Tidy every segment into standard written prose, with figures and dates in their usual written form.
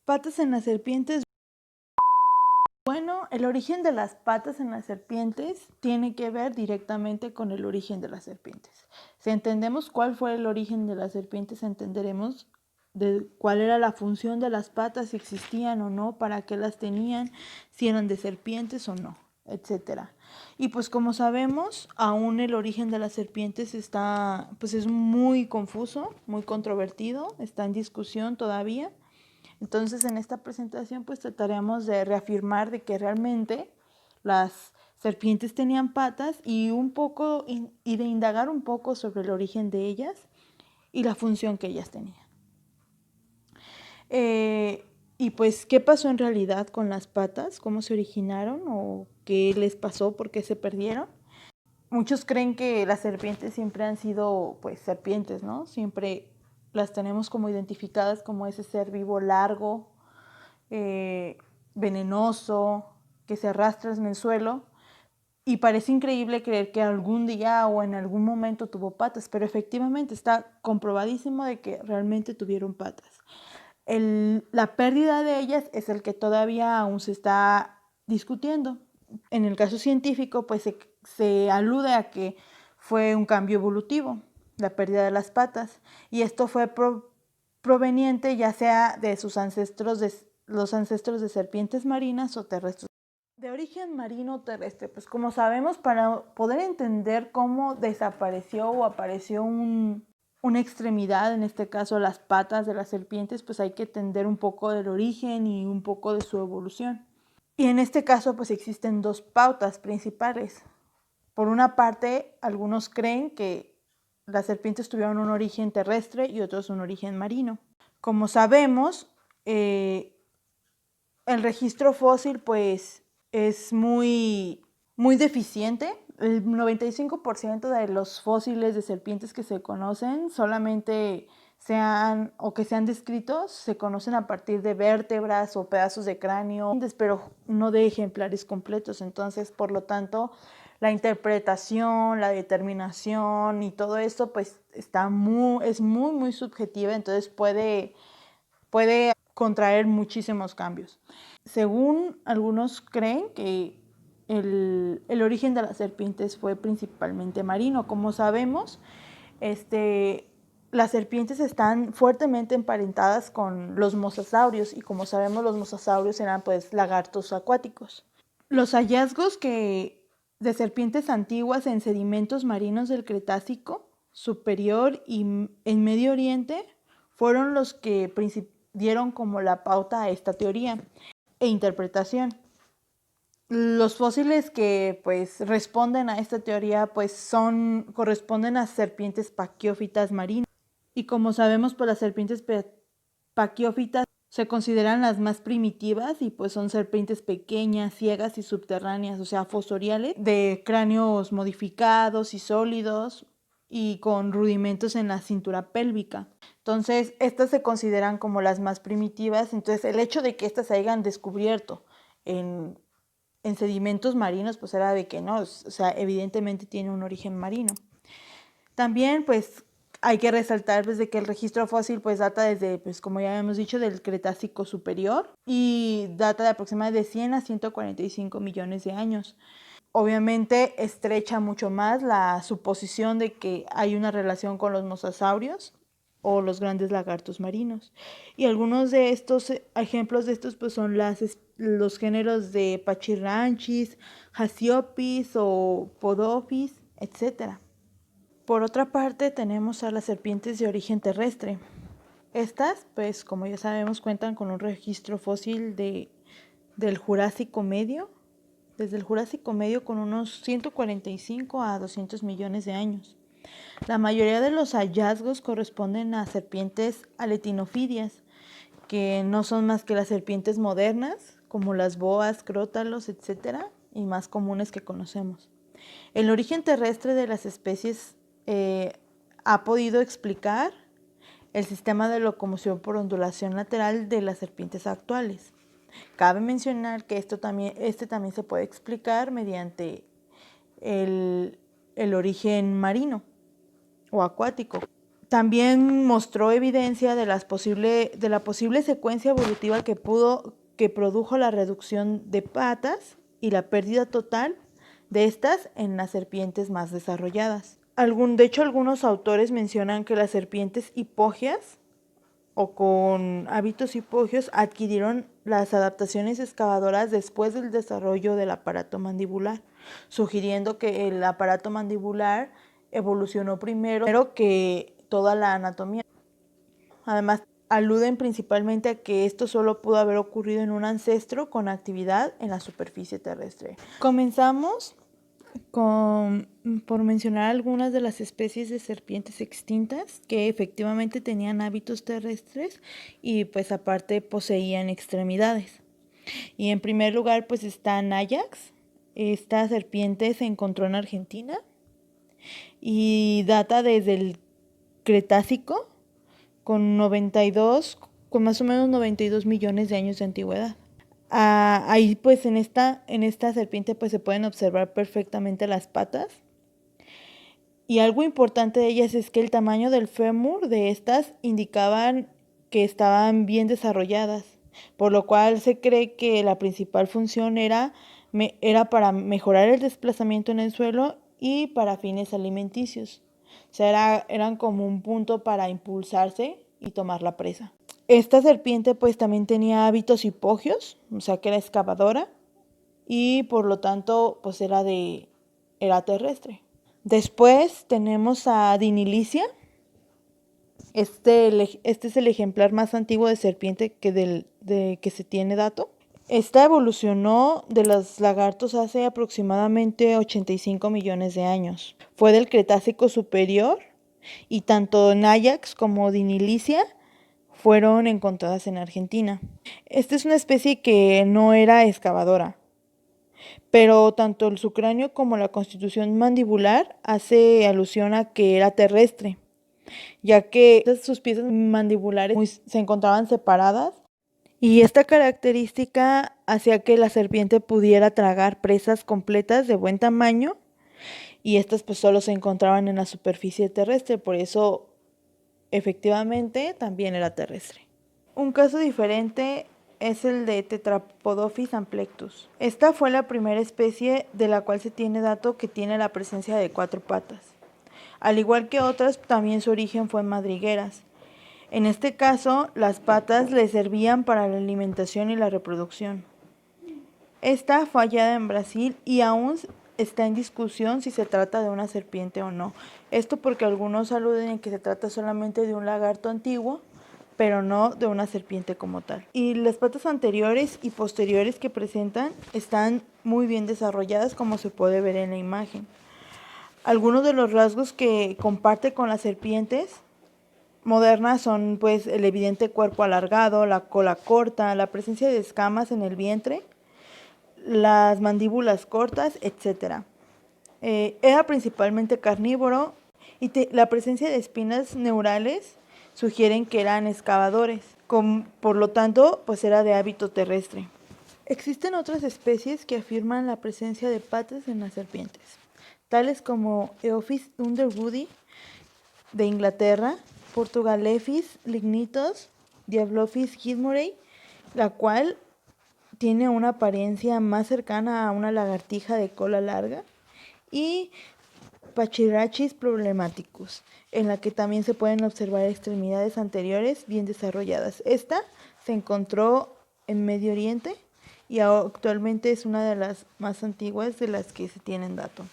Patas en las serpientes. Bueno, el origen de las patas en las serpientes tiene que ver directamente con el origen de las serpientes. Si entendemos cuál fue el origen de las serpientes, entenderemos de cuál era la función de las patas, si existían o no, para qué las tenían, si eran de serpientes o no, etcétera. Y pues como sabemos, aún el origen de las serpientes es muy confuso, muy controvertido, está en discusión todavía. Entonces, en esta presentación, pues trataremos de reafirmar de que realmente las serpientes tenían patas y de indagar un poco sobre el origen de ellas y la función que ellas tenían. Y pues, ¿qué pasó en realidad con las patas? ¿Cómo se originaron o qué les pasó? ¿Por qué se perdieron? Muchos creen que las serpientes siempre han sido, pues, serpientes, ¿no? Siempre las tenemos como identificadas como ese ser vivo largo, venenoso, que se arrastra en el suelo. Y parece increíble creer que algún día o en algún momento tuvo patas, pero efectivamente está comprobadísimo de que realmente tuvieron patas. La pérdida de ellas es el que todavía aún se está discutiendo. En el caso científico, pues se alude a que fue un cambio evolutivo, la pérdida de las patas, y esto fue proveniente ya sea de los ancestros de serpientes marinas o terrestres. De origen marino o terrestre, pues como sabemos, para poder entender cómo desapareció o apareció una extremidad, en este caso las patas de las serpientes, pues hay que entender un poco del origen y un poco de su evolución. Y en este caso, pues existen dos pautas principales. Por una parte, algunos creen que las serpientes tuvieron un origen terrestre y otros un origen marino. Como sabemos, el registro fósil pues es muy deficiente. El 95% de los fósiles de serpientes que se conocen solamente sean descritos, se conocen a partir de vértebras o pedazos de cráneo, pero no de ejemplares completos. Entonces, por lo tanto, la interpretación, la determinación y todo esto pues es muy subjetiva, entonces puede contraer muchísimos cambios. Según algunos creen que el origen de las serpientes fue principalmente marino. Como sabemos, las serpientes están fuertemente emparentadas con los mosasaurios y como sabemos los mosasaurios eran pues lagartos acuáticos. Los hallazgos de serpientes antiguas en sedimentos marinos del Cretácico superior y en Medio Oriente fueron los que dieron como la pauta a esta teoría e interpretación. Los fósiles que pues responden a esta teoría pues corresponden a serpientes paquiófitas marinas. Y como sabemos, pues las serpientes paquiófitas se consideran las más primitivas y pues son serpientes pequeñas, ciegas y subterráneas, o sea, fosoriales, de cráneos modificados y sólidos y con rudimentos en la cintura pélvica. Entonces, estas se consideran como las más primitivas. Entonces, el hecho de que estas se hayan descubierto en sedimentos marinos, pues era de que no, o sea, evidentemente tiene un origen marino. También, pues, hay que resaltar desde que el registro fósil pues data desde, pues como ya hemos dicho, del Cretácico superior y data de aproximadamente de 100 a 145 millones de años. Obviamente estrecha mucho más la suposición de que hay una relación con los mosasaurios o los grandes lagartos marinos. Y algunos de estos ejemplos de estos pues son los géneros de Pachyrhynchus, Hasiopis o Podophis, etc. Por otra parte, tenemos a las serpientes de origen terrestre. Estas, pues como ya sabemos, cuentan con un registro fósil del Jurásico Medio, desde el Jurásico Medio con unos 145 a 200 millones de años. La mayoría de los hallazgos corresponden a serpientes aletinofidias, que no son más que las serpientes modernas, como las boas, crótalos, etc., y más comunes que conocemos. El origen terrestre de las especies ha podido explicar el sistema de locomoción por ondulación lateral de las serpientes actuales. Cabe mencionar que este también se puede explicar mediante el origen marino o acuático. También mostró evidencia de la posible secuencia evolutiva que produjo la reducción de patas y la pérdida total de estas en las serpientes más desarrolladas. De hecho, algunos autores mencionan que las serpientes hipógeas o con hábitos hipógeos adquirieron las adaptaciones excavadoras después del desarrollo del aparato mandibular, sugiriendo que el aparato mandibular evolucionó primero que toda la anatomía. Además, aluden principalmente a que esto solo pudo haber ocurrido en un ancestro con actividad en la superficie terrestre. Comenzamos por mencionar algunas de las especies de serpientes extintas que efectivamente tenían hábitos terrestres y pues aparte poseían extremidades. Y en primer lugar pues está Nayax. Esta serpiente se encontró en Argentina y data desde el Cretácico con más o menos 92 millones de años de antigüedad. Ahí pues en esta serpiente pues se pueden observar perfectamente las patas. Y algo importante de ellas es que el tamaño del fémur de estas indicaban que estaban bien desarrolladas, por lo cual se cree que la principal función era para mejorar el desplazamiento en el suelo y para fines alimenticios. O sea, eran como un punto para impulsarse y tomar la presa. Esta serpiente pues también tenía hábitos hipógeos, o sea que era excavadora y por lo tanto pues era terrestre. Después tenemos a Dinilicia. Este es el ejemplar más antiguo de serpiente que se tiene dato. Esta evolucionó de los lagartos hace aproximadamente 85 millones de años. Fue del Cretácico superior y tanto Nayax como Dinilicia fueron encontradas en Argentina. Esta es una especie que no era excavadora, pero tanto su cráneo como la constitución mandibular hace alusión a que era terrestre, ya que sus piezas mandibulares se encontraban separadas y esta característica hacía que la serpiente pudiera tragar presas completas de buen tamaño y estas pues solo se encontraban en la superficie terrestre, por eso efectivamente también era terrestre. Un caso diferente es el de Tetrapodophis amplectus. Esta fue la primera especie de la cual se tiene dato que tiene la presencia de 4 patas. Al igual que otras, también su origen fue en madrigueras. En este caso, las patas le servían para la alimentación y la reproducción. Esta fue hallada en Brasil y aún está en discusión si se trata de una serpiente o no. Esto porque algunos aluden en que se trata solamente de un lagarto antiguo, pero no de una serpiente como tal. Y las patas anteriores y posteriores que presentan están muy bien desarrolladas, como se puede ver en la imagen. Algunos de los rasgos que comparte con las serpientes modernas son pues el evidente cuerpo alargado, la cola corta, la presencia de escamas en el vientre, las mandíbulas cortas, etc. Era principalmente carnívoro y la presencia de espinas neurales sugieren que eran excavadores, por lo tanto, pues era de hábito terrestre. Existen otras especies que afirman la presencia de patas en las serpientes, tales como Eophis underwoodi de Inglaterra, Portugalephis lignitos, Diablophis gilmorei, la cual tiene una apariencia más cercana a una lagartija de cola larga, y Pachyrhachis problematicus, en la que también se pueden observar extremidades anteriores bien desarrolladas. Esta se encontró en Medio Oriente y actualmente es una de las más antiguas de las que se tienen dato.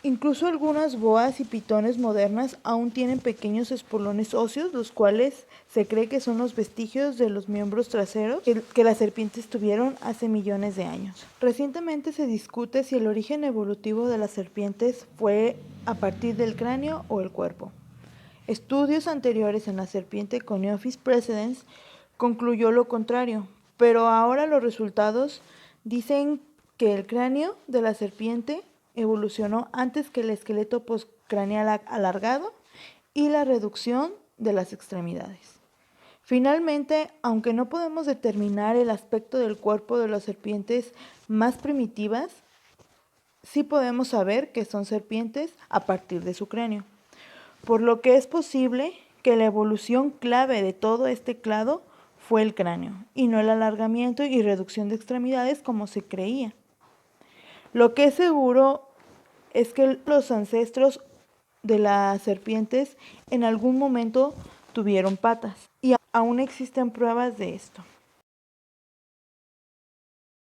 Incluso algunas boas y pitones modernas aún tienen pequeños espolones óseos, los cuales se cree que son los vestigios de los miembros traseros que las serpientes tuvieron hace millones de años. Recientemente se discute si el origen evolutivo de las serpientes fue a partir del cráneo o el cuerpo. Estudios anteriores en la serpiente Coniophis precedens concluyó lo contrario, pero ahora los resultados dicen que el cráneo de la serpiente evolucionó antes que el esqueleto postcraneal alargado y la reducción de las extremidades. Finalmente, aunque no podemos determinar el aspecto del cuerpo de las serpientes más primitivas, sí podemos saber que son serpientes a partir de su cráneo. por lo que es posible que la evolución clave de todo este clado fue el cráneo, y no el alargamiento y reducción de extremidades como se creía. Lo que es seguro es que los ancestros de las serpientes en algún momento tuvieron patas, y aún existen pruebas de esto.